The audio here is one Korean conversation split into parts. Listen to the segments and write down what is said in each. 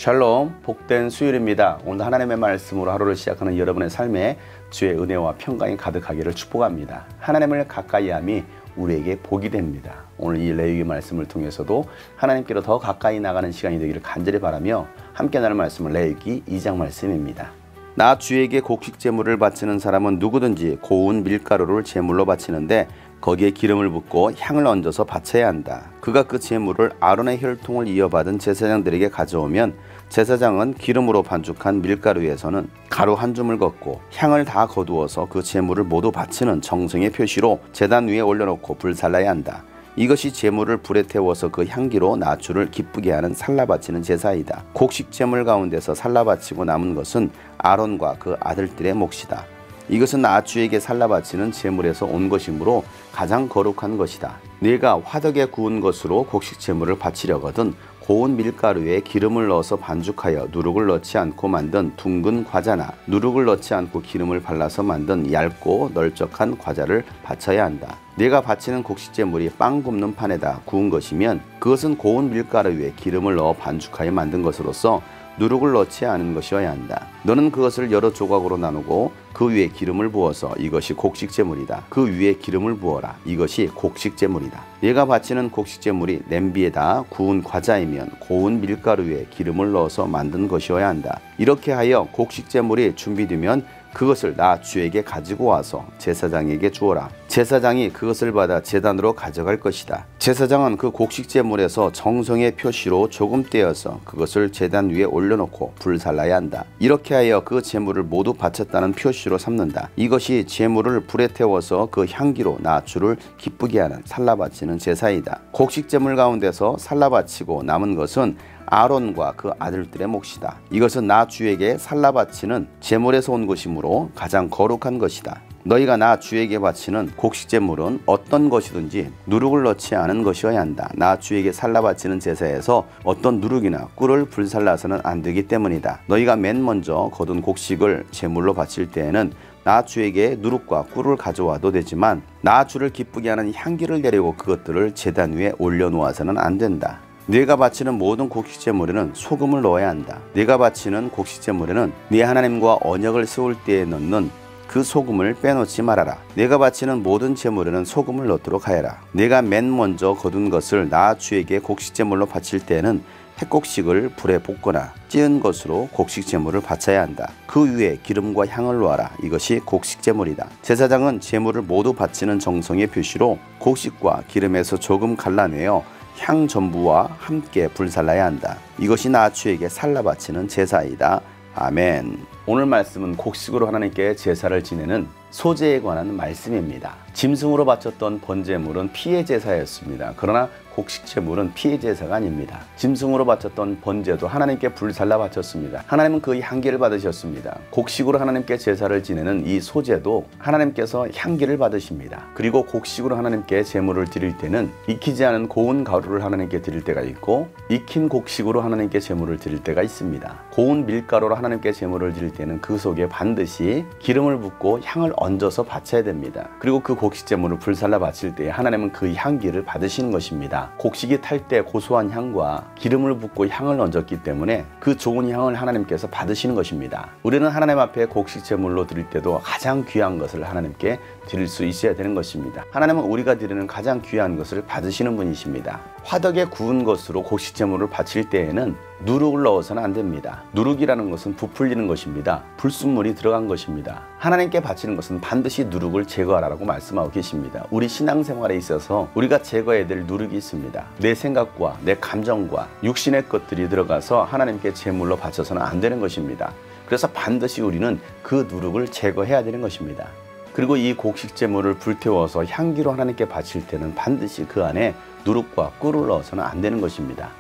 샬롬, 복된 수요일입니다. 오늘 하나님의 말씀으로 하루를 시작하는 여러분의 삶에 주의 은혜와 평강이 가득하기를 축복합니다. 하나님을 가까이함이 우리에게 복이 됩니다. 오늘 이 레위기 말씀을 통해서도 하나님께로 더 가까이 나가는 시간이 되기를 간절히 바라며 함께 나눌 말씀은 레위기 2장 말씀입니다. 나 주에게 곡식 제물을 바치는 사람은 누구든지 고운 밀가루를 제물로 바치는데 거기에 기름을 붓고 향을 얹어서 바쳐야 한다. 그가 그 제물을 아론의 혈통을 이어받은 제사장들에게 가져오면 제사장은 기름으로 반죽한 밀가루에서는 가루 한 줌을 걷고 향을 다 거두어서 그 제물을 모두 바치는 정성의 표시로 제단 위에 올려놓고 불살라야 한다. 이것이 제물을 불에 태워서 그 향기로 나 주를 기쁘게 하는 살라바치는 제사이다. 곡식 제물 가운데서 살라바치고 남은 것은 아론과 그 아들들의 몫이다. 이것은 나 주에게 살라바치는 제물에서 온 것이므로 가장 거룩한 것이다. 네가 화덕에 구운 것으로 곡식 제물을 바치려거든 고운 밀가루에 기름을 넣어서 반죽하여 누룩을 넣지 않고 만든 둥근 과자나 누룩을 넣지 않고 기름을 발라서 만든 얇고 널쩍한 과자를 바쳐야 한다. 네가 바치는 곡식 제물이 빵 굽는 판에다 구운 것이면 그것은 고운 밀가루에 기름을 넣어 반죽하여 만든 것으로서 누룩을 넣지 않은 것이어야 한다. 너는 그것을 여러 조각으로 나누고 그 위에 기름을 부어서 이것이 곡식 제물이다. 그 위에 기름을 부어라. 이것이 곡식 제물이다. 네가 바치는 곡식 제물이 냄비에다 구운 과자이면 고운 밀가루에 기름을 넣어서 만든 것이어야 한다. 이렇게 하여 곡식 제물이 준비되면 그것을 나 주에게 가지고 와서 제사장에게 주어라. 제사장이 그것을 받아 제단으로 가져갈 것이다. 제사장은 그 곡식 제물에서 정성의 표시로 조금 떼어서 그것을 제단 위에 올려놓고 불살라야 한다. 이렇게 하여 그 제물을 모두 바쳤다는 표시로 삼는다. 이것이 제물을 불에 태워서 그 향기로 나 주를 기쁘게 하는 살라바치는 제사이다. 곡식 제물 가운데서 살라바치고 남은 것은 아론과 그 아들들의 몫이다. 이것은 나 주에게 살라바치는 제물에서 온 것이므로 가장 거룩한 것이다. 너희가 나 주에게 바치는 곡식 제물은 어떤 것이든지 누룩을 넣지 않은 것이어야 한다. 나 주에게 살라바치는 제사에서 어떤 누룩이나 꿀을 불살라서는 안 되기 때문이다. 너희가 맨 먼저 거둔 곡식을 제물로 바칠 때에는 나 주에게 누룩과 꿀을 가져와도 되지만 나 주를 기쁘게 하는 향기를 내려고 그것들을 제단 위에 올려놓아서는 안 된다. 네가 바치는 모든 곡식 제물에는 소금을 넣어야 한다. 네가 바치는 곡식 제물에는 네 하나님과 언약을 세울 때에 넣는 그 소금을 빼놓지 말아라. 네가 바치는 모든 제물에는 소금을 넣도록 하여라. 네가 맨 먼저 거둔 것을 나 주에게 곡식 제물로 바칠 때에는 햇곡식을 불에 볶거나 찌은 것으로 곡식 제물을 바쳐야 한다. 그 위에 기름과 향을 놓아라. 이것이 곡식 제물이다. 제사장은 제물을 모두 바치는 정성의 표시로 곡식과 기름에서 조금 갈라내어 향 전부와 함께 불살라야 한다. 이것이 나 주에게 살라바치는 제사이다. 아멘. 오늘 말씀은 곡식으로 하나님께 제사를 지내는 소제에 관한 말씀입니다. 짐승으로 바쳤던 번제물은 피의 제사였습니다. 그러나 곡식 제물은 피의 제사가 아닙니다. 짐승으로 바쳤던 번제도 하나님께 불살라 바쳤습니다. 하나님은 그 향기를 받으셨습니다. 곡식으로 하나님께 제사를 지내는 이 소제도 하나님께서 향기를 받으십니다. 그리고 곡식으로 하나님께 제물을 드릴 때는 익히지 않은 고운 가루를 하나님께 드릴 때가 있고 익힌 곡식으로 하나님께 제물을 드릴 때가 있습니다. 고운 밀가루로 하나님께 제물을 드릴 때는 그 속에 반드시 기름을 붓고 향을 얹어서 바쳐야 됩니다. 그리고 그 곡식 제물을 불살라 바칠 때 하나님은 그 향기를 받으시는 것입니다. 곡식이 탈 때 고소한 향과 기름을 붓고 향을 얹었기 때문에 그 좋은 향을 하나님께서 받으시는 것입니다. 우리는 하나님 앞에 곡식 제물로 드릴 때도 가장 귀한 것을 하나님께 드릴 수 있어야 되는 것입니다. 하나님은 우리가 드리는 가장 귀한 것을 받으시는 분이십니다. 화덕에 구운 것으로 곡식 제물을 바칠 때에는 누룩을 넣어서는 안 됩니다. 누룩이라는 것은 부풀리는 것입니다. 불순물이 들어간 것입니다. 하나님께 바치는 것은 반드시 누룩을 제거하라고 말씀하고 계십니다. 우리 신앙생활에 있어서 우리가 제거해야 될 누룩이 있습니다. 내 생각과 내 감정과 육신의 것들이 들어가서 하나님께 제물로 바쳐서는 안 되는 것입니다. 그래서 반드시 우리는 그 누룩을 제거해야 되는 것입니다. 그리고 이 곡식 제물을 불태워서 향기로 하나님께 바칠 때는 반드시 그 안에 누룩과 꿀을 넣어서는 안 되는 것입니다.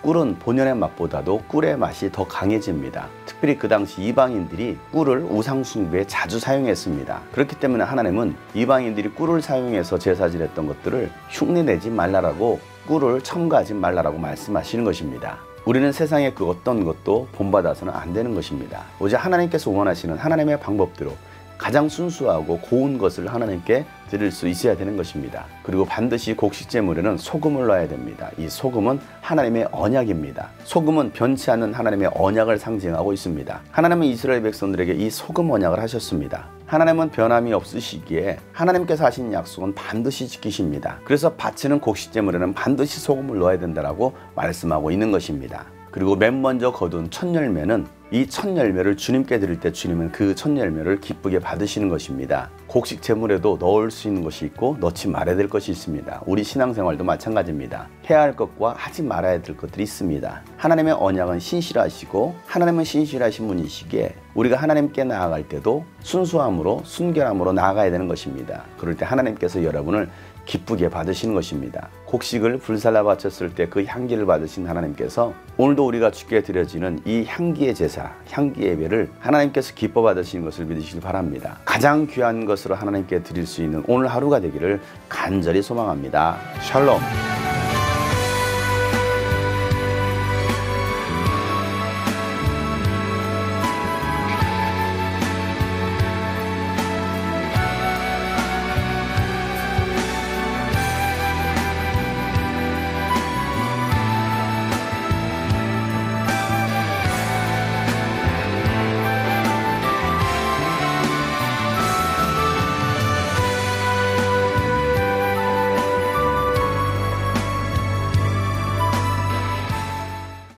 꿀은 본연의 맛보다도 꿀의 맛이 더 강해집니다. 특별히 그 당시 이방인들이 꿀을 우상숭배에 자주 사용했습니다. 그렇기 때문에 하나님은 이방인들이 꿀을 사용해서 제사 지냈던 것들을 흉내내지 말라라고 꿀을 첨가하지 말라라고 말씀하시는 것입니다. 우리는 세상의 그 어떤 것도 본받아서는 안 되는 것입니다. 오직 하나님께서 원하시는 하나님의 방법대로 가장 순수하고 고운 것을 하나님께 드릴 드릴 수 있어야 되는 것입니다. 그리고 반드시 곡식제물에는 소금을 넣어야 됩니다. 이 소금은 하나님의 언약입니다. 소금은 변치 않는 하나님의 언약을 상징하고 있습니다. 하나님은 이스라엘 백성들에게 이 소금 언약을 하셨습니다. 하나님은 변함이 없으시기에 하나님께서 하신 약속은 반드시 지키십니다. 그래서 바치는 곡식제물에는 반드시 소금을 넣어야 된다라고 말씀하고 있는 것입니다. 그리고 맨 먼저 거둔 첫 열매는 이 첫 열매를 주님께 드릴 때 주님은 그 첫 열매를 기쁘게 받으시는 것입니다. 곡식 제물에도 넣을 수 있는 것이 있고 넣지 말아야 될 것이 있습니다. 우리 신앙생활도 마찬가지입니다. 해야 할 것과 하지 말아야 될 것들이 있습니다. 하나님의 언약은 신실하시고 하나님은 신실하신 분이시기에 우리가 하나님께 나아갈 때도 순수함으로 순결함으로 나아가야 되는 것입니다. 그럴 때 하나님께서 여러분을 기쁘게 받으시는 것입니다. 곡식을 불살라 바쳤을 때 그 향기를 받으신 하나님께서 오늘도 우리가 주께 드려지는 이 향기의 제사, 향기 예배를 하나님께서 기뻐 받으시는 것을 믿으시길 바랍니다. 가장 귀한 것으로 하나님께 드릴 수 있는 오늘 하루가 되기를 간절히 소망합니다. 샬롬.